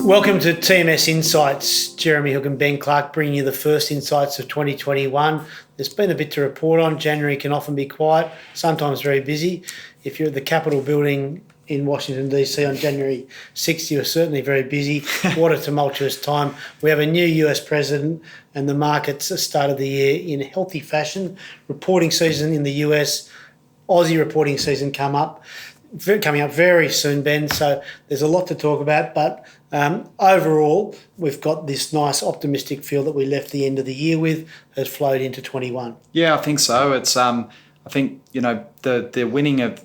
Welcome to TMS Insights. Jeremy Hook and Ben Clark bringing you the first insights of 2021. There's been a bit to report on. January can often be quiet, sometimes very busy. If you're at the Capitol building in Washington, D.C. on January 6th, you're certainly very busy. What a tumultuous time. We have a new US president and the markets started the year in healthy fashion. Reporting season in the US, Aussie reporting season coming up very soon, Ben, so there's a lot to talk about, but overall we've got this nice optimistic feel that we left the end of the year with has flowed into 21. Yeah, I think so. It's I think the winning of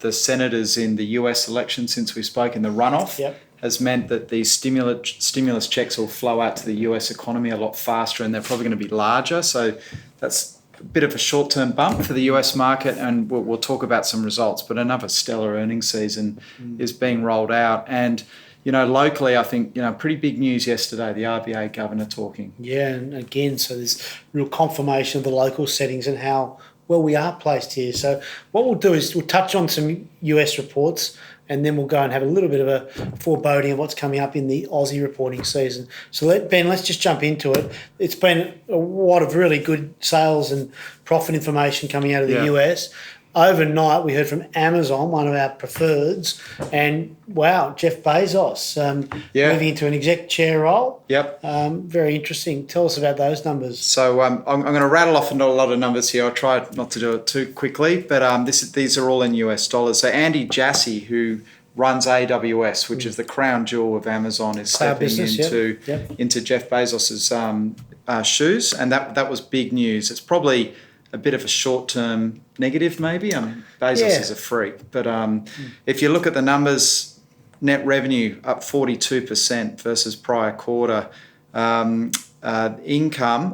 the senators in the US election since we spoke in the runoff has meant that these stimulus checks will flow out to the US economy a lot faster, and they're probably going to be larger, so that's a bit of a short-term bump for the US market, and we'll talk about some results. But another stellar earnings season is being rolled out, and locally, I think pretty big news yesterday. The RBA governor talking. Yeah, and again, so there's real confirmation of the local settings and how well we are placed here. So what we'll do is we'll touch on some US reports, and then we'll go and have a little bit of a foreboding of what's coming up in the Aussie reporting season. So let's just jump into it. It's been a lot of really good sales and profit information coming out of the US. Overnight, we heard from Amazon, one of our preferreds, and wow, Jeff Bezos moving into an exec chair role. Yep. Very interesting. Tell us about those numbers. So I'm going to rattle off a lot of numbers here. I'll try not to do it too quickly, but these are all in US dollars. So Andy Jassy, who runs AWS, which is the crown jewel of Amazon, is stepping into Jeff Bezos's shoes, and that was big news. It's probably a bit of a short-term negative, maybe. Bezos is a freak, but if you look at the numbers, net revenue up 42% versus prior quarter, income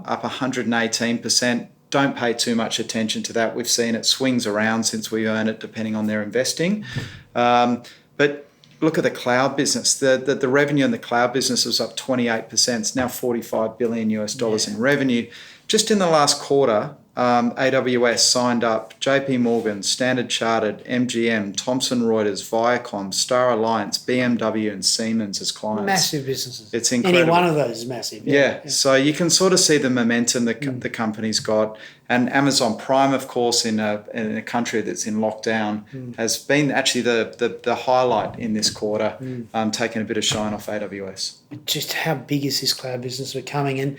up 118%. Don't pay too much attention to that. We've seen it swings around since we earn it, depending on their investing. But look at the cloud business. The revenue in the cloud business was up 28%. It's now $45 billion in revenue. Just in the last quarter, AWS signed up JP Morgan, Standard Chartered, MGM, Thomson Reuters, Viacom, Star Alliance, BMW and Siemens as clients. Massive businesses. It's incredible. Any one of those is massive. Yeah. So you can sort of see the momentum the company's got. And Amazon Prime, of course, in a country that's in lockdown, has been actually the highlight in this quarter, taking a bit of shine off AWS. Just how big is this cloud business becoming? And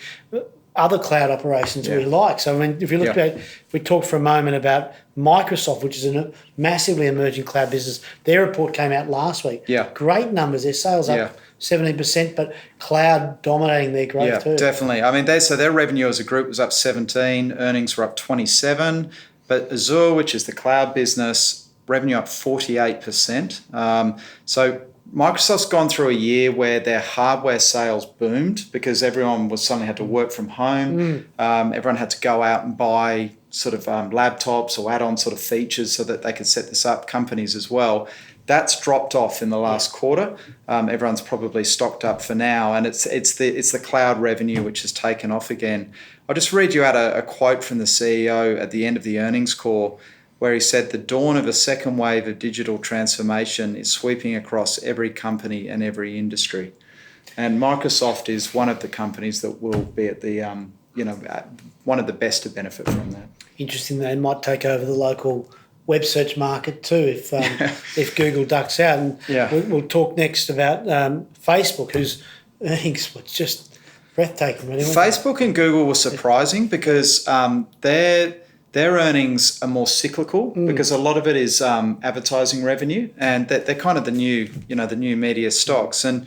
other cloud operations we like. So, I mean, if you look at, we talked for a moment about Microsoft, which is a massively emerging cloud business. Their report came out last week. Yeah. Great numbers. Their sales up 17%, but cloud dominating their growth too. Yeah, definitely. I mean, their revenue as a group was up 17, earnings were up 27, but Azure, which is the cloud business, revenue up 48%. So Microsoft's gone through a year where their hardware sales boomed because everyone suddenly had to work from home. Everyone had to go out and buy sort of laptops or add-on sort of features so that they could set this up, companies as well. That's dropped off in the last quarter. Everyone's probably stocked up for now, and it's the cloud revenue which has taken off again. I'll just read you out a quote from the CEO at the end of the earnings call, where he said the dawn of a second wave of digital transformation is sweeping across every company and every industry. And Microsoft is one of the companies that will be at the, one of the best to benefit from that. Interesting, they might take over the local web search market too if Google ducks out. And we'll talk next about Facebook, whose earnings were just breathtaking. Really, Facebook and Google were surprising because their earnings are more cyclical because a lot of it is advertising revenue, and they're kind of the new media stocks, and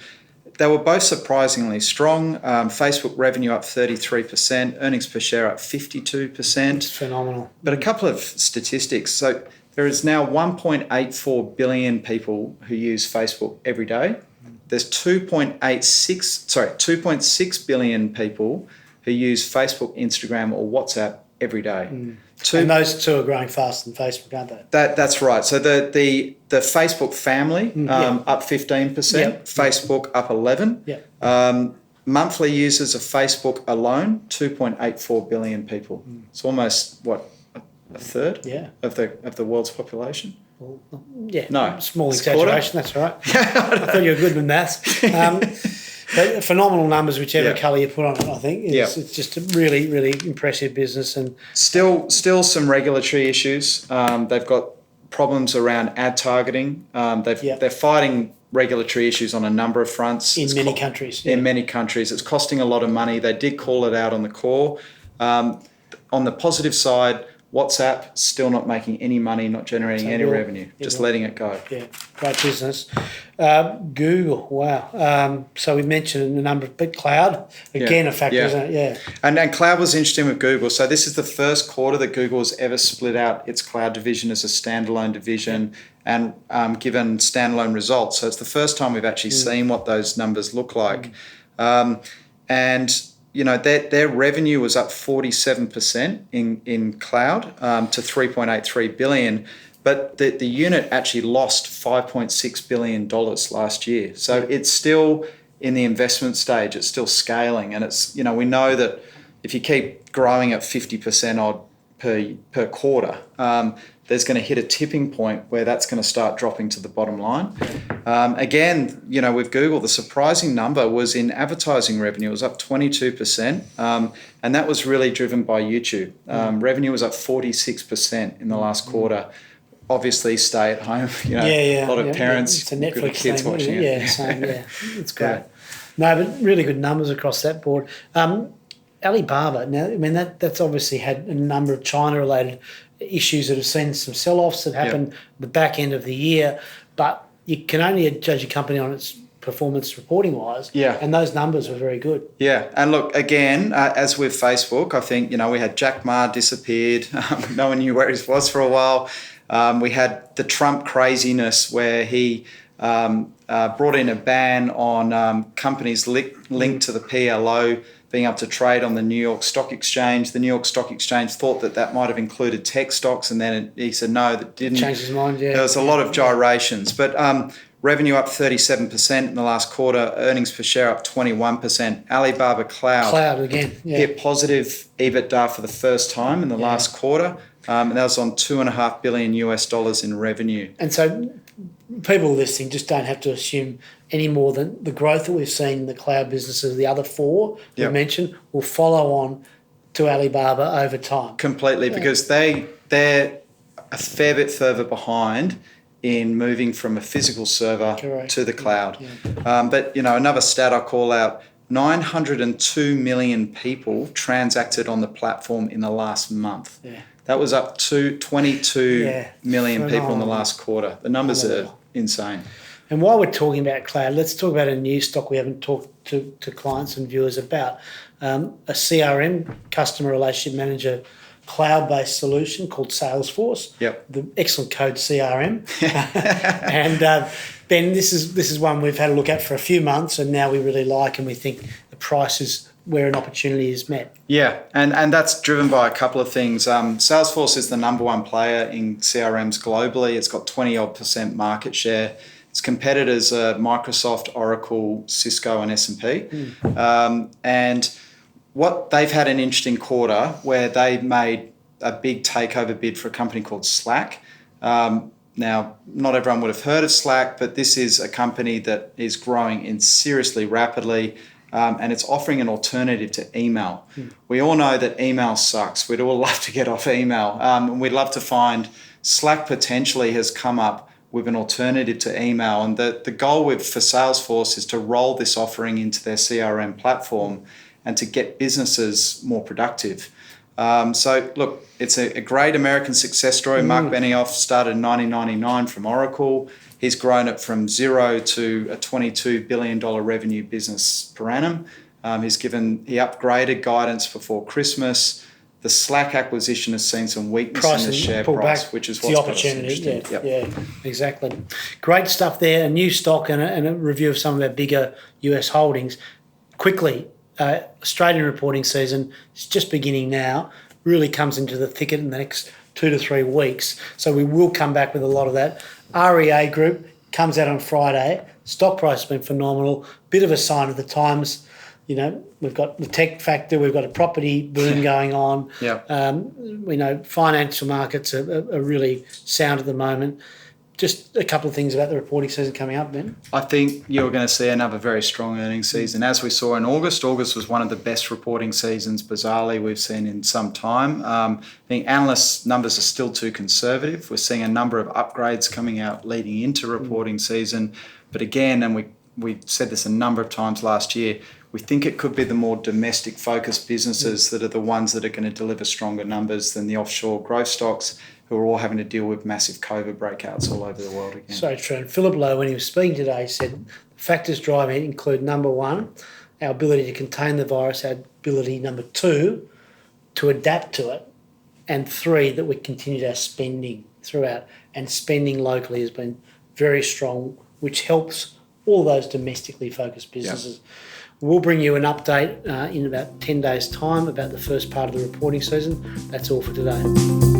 they were both surprisingly strong. Facebook revenue up 33%, earnings per share up 52%. It's phenomenal. But a couple of statistics. So there is now 1.84 billion people who use Facebook every day. There's 2.6 billion people who use Facebook, Instagram or WhatsApp every day. And those two are growing faster than Facebook, aren't they? That's right. So the Facebook family up 15%, Facebook up 11%. Monthly users of Facebook alone, 2.84 billion people. It's almost a third of the world's population. Well, yeah, No, small it's a quarter. exaggeration. That's all right. I thought you were good with maths. But phenomenal numbers, whichever colour you put on it. I think it's just a really, really impressive business, and still some regulatory issues. They've got problems around ad targeting. They're fighting regulatory issues on a number of fronts in many countries. In many countries, it's costing a lot of money. They did call it out on the call. On the positive side, WhatsApp still not making any money, not generating any revenue, just letting it go. Yeah, great business. Google, wow. So we mentioned a number of, but cloud, again, a factor, isn't it? Yeah. And cloud was interesting with Google. So this is the first quarter that Google has ever split out its cloud division as a standalone division and given standalone results. So it's the first time we've actually seen what those numbers look like. And their revenue was up 47% in cloud to $3.83 billion, but the unit actually lost $5.6 billion last year. So it's still in the investment stage. It's still scaling, and it's we know that if you keep growing at 50% odd per quarter, there's going to hit a tipping point where that's going to start dropping to the bottom line. Again, with Google, the surprising number was in advertising revenue. It was up 22%, and that was really driven by YouTube. Revenue was up 46% in the last quarter. Obviously, stay at home. A lot of parents, it's a Netflix kids thing, watching it. Yeah, same. Yeah, it's great. No, but really good numbers across that board. Alibaba. Now, I mean that's obviously had a number of China-related issues that have seen some sell-offs that happened the back end of the year, but you can only judge a company on its performance reporting-wise. Yeah, and those numbers were very good. Yeah, and look again, as with Facebook, I think we had Jack Ma disappeared. No one knew where he was for a while. We had the Trump craziness where he brought in a ban on companies linked to the PLO being able to trade on the New York Stock Exchange. The New York Stock Exchange thought that might have included tech stocks, and then he said no, that didn't. Changed his mind, yeah. There was a lot of gyrations. But revenue up 37% in the last quarter, earnings per share up 21%. Alibaba Cloud again, hit positive EBITDA for the first time in the last quarter, and that was on $2.5 billion in revenue. And so people listening just don't have to assume any more than the growth that we've seen in the cloud businesses, the other four we mentioned, will follow on to Alibaba over time. Completely, because they're a fair bit further behind in moving from a physical server to the cloud. But, another stat I call out, 902 million people transacted on the platform in the last month. Yeah. That was up to 22 million people in the last quarter. The numbers are insane. And while we're talking about cloud, let's talk about a new stock we haven't talked to clients and viewers about. A CRM, customer relationship manager, cloud-based solution called Salesforce. Yep. The excellent code CRM. And Ben, this is one we've had a look at for a few months, and now we really like, and we think the price is where an opportunity is met. Yeah, and that's driven by a couple of things. Salesforce is the number one player in CRMs globally. It's got 20-odd% market share. Its competitors are Microsoft, Oracle, Cisco, and S&P. And what they've had an interesting quarter where they made a big takeover bid for a company called Slack. Now, not everyone would have heard of Slack, but this is a company that is growing seriously rapidly. And it's offering an alternative to email. We all know that email sucks. We'd all love to get off email. And we'd love to find Slack potentially has come up with an alternative to email. And the goal for Salesforce is to roll this offering into their CRM platform and to get businesses more productive. So, look, it's a great American success story. Mark Benioff started in 1999 from Oracle. He's grown it from zero to a $22 billion revenue business per annum. He upgraded guidance before Christmas. The Slack acquisition has seen some weakness in the share price, which is what's the opportunity. Yeah, exactly. Great stuff there. A new stock and a review of some of our bigger US holdings. Quickly, Australian reporting season is just beginning now. Really comes into the thicket in the next 2 to 3 weeks. So we will come back with a lot of that. REA Group comes out on Friday. Stock price has been phenomenal. Bit of a sign of the times. We've got the tech factor. We've got a property boom going on. We know financial markets are really sound at the moment. Just a couple of things about the reporting season coming up, Ben. I think you're going to see another very strong earnings season. As we saw in August was one of the best reporting seasons, bizarrely, we've seen in some time. I think analysts' numbers are still too conservative. We're seeing a number of upgrades coming out leading into reporting season. But again, and we said this a number of times last year, we think it could be the more domestic focused businesses that are the ones that are going to deliver stronger numbers than the offshore growth stocks, who are all having to deal with massive COVID breakouts all over the world again. So true. And Philip Lowe, when he was speaking today, said factors driving it include, number one, our ability to contain the virus, our ability, number two, to adapt to it, and three, that we continued our spending throughout. And spending locally has been very strong, which helps all those domestically focused businesses. Yep. We'll bring you an update in about 10 days' time about the first part of the reporting season. That's all for today.